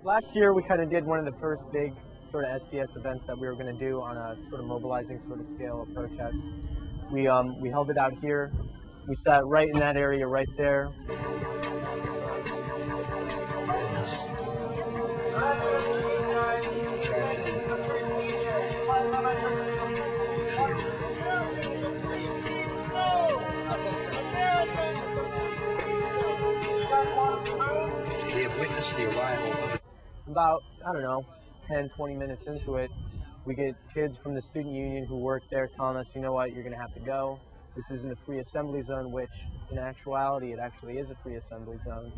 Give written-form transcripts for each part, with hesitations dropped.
Last year we kind of did one of the first big sort of SDS events that we were going to do on a sort of mobilizing sort of scale of protest. We held it out here. We sat right in that area right there. We have witnessed the arrival of About, I don't know, 10, 20 minutes into it, we get kids from the student union who work there telling us, you know what, you're going to have to go. This isn't a free assembly zone, which in actuality, it actually is a free assembly zone.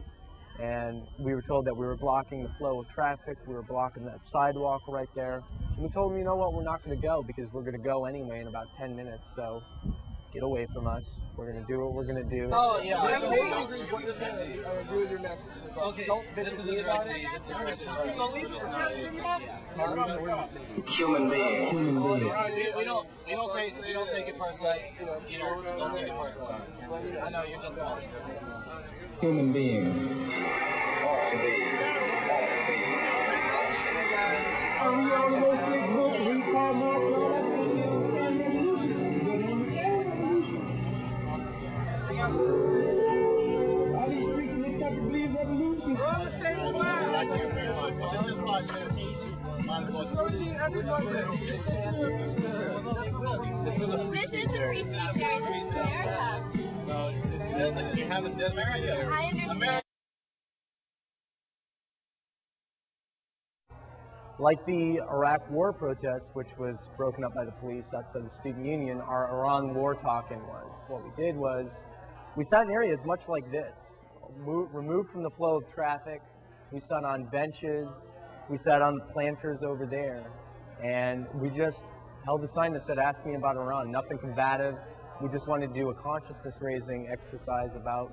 And we were told that we were blocking the flow of traffic, we were blocking that sidewalk right there. And we told them, you know what, we're not going to go because we're going to go anyway in about 10 minutes, so get away from us. We're going to do what we're going to do. Oh, yeah. I agree with your message. Okay, don't this is the right city. This is the right city. So leave this human beings. We don't take it personally. You don't take it personally. I know you're just calling. Human beings. We're on the same flag. This is literally everybody. This is a free speech area. This is America. No, it's desert. You have a desert area. I understand. Like the Iraq war protest, which was broken up by the police outside the student union, our Iran war talking was. What we did was, we sat in areas much like this, removed from the flow of traffic. We sat on benches, we sat on the planters over there, and we just held a sign that said, ask me about Iran, nothing combative. We just wanted to do a consciousness-raising exercise about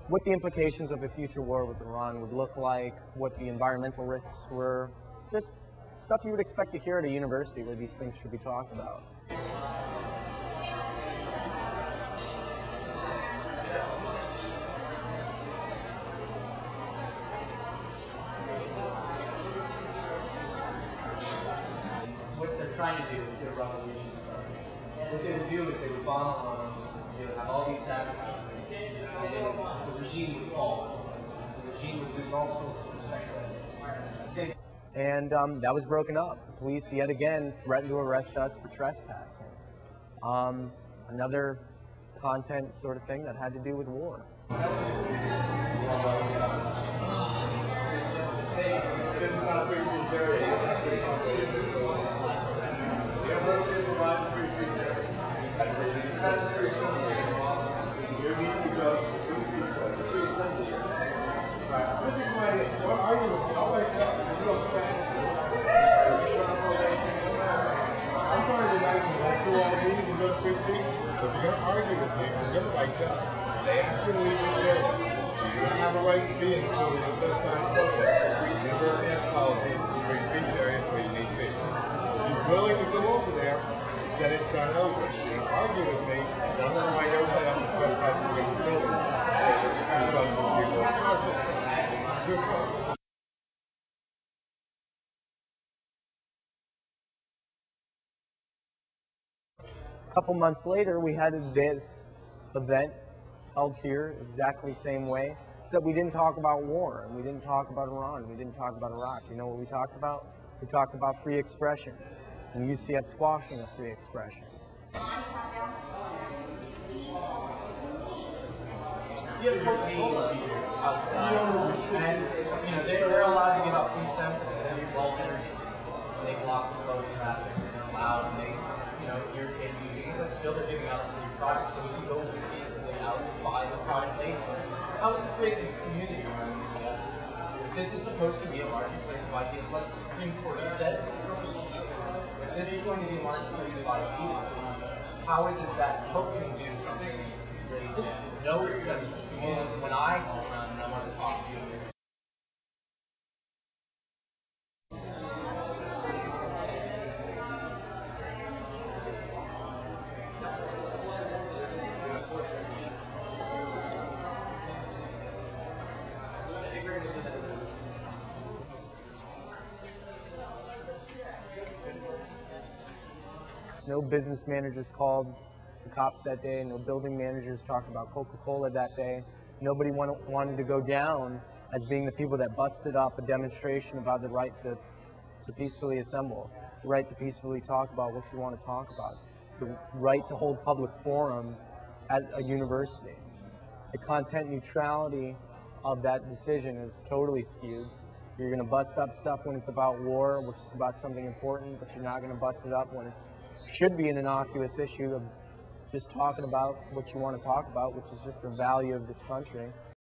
what the implications of a future war with Iran would look like, what the environmental risks were, just stuff you would expect to hear at a university where these things should be talked about. What they're trying to do is get a revolution started. What they would do is they would bomb Iran, they would have all these sacrifices, and then the regime would fall. The regime would lose all sorts of respect. And that was broken up. The police, yet again, threatened to arrest us for trespassing. Another content sort of thing that had to do with war. If you're going to argue with me, forget it like that. They actually leave it there. You don't have a right to be in school with those sign protest. University has policies, free speech areas where you need to be. If you're willing to go over there, then it's not over. If you argue with me, I'm going to write everything up and trespass against the building. Because those people are protesting. Good cause. A couple months later, we had this event held here exactly the same way, except we didn't talk about war, and we didn't talk about Iran, we didn't talk about Iraq. You know what we talked about? We talked about free expression, and UCF squashing of free expression. You have Coca-Cola outside, and they're allowed to give out free samples of every bulk energy. They block the flow of traffic, and they're loud, and they irritate you. But still they're giving out free products, so we can go peacefully out and buy the product later. How is this raising community around UCF? This is supposed to be a marketplace of ideas, like the Supreme Court says it's supposed to be. If this is going to be a marketplace of ideas, how is it that Coke can do something raise no acceptance of community when I sit down and I want to talk to you? No business managers called the cops that day. No building managers talked about Coca-Cola that day. Nobody wanted to go down as being the people that busted up a demonstration about the right to peacefully assemble, the right to peacefully talk about what you want to talk about, the right to hold public forum at a university. The content neutrality of that decision is totally skewed. You're going to bust up stuff when it's about war, which is about something important, but you're not going to bust it up when it should be an innocuous issue of just talking about what you want to talk about, which is just the value of this country.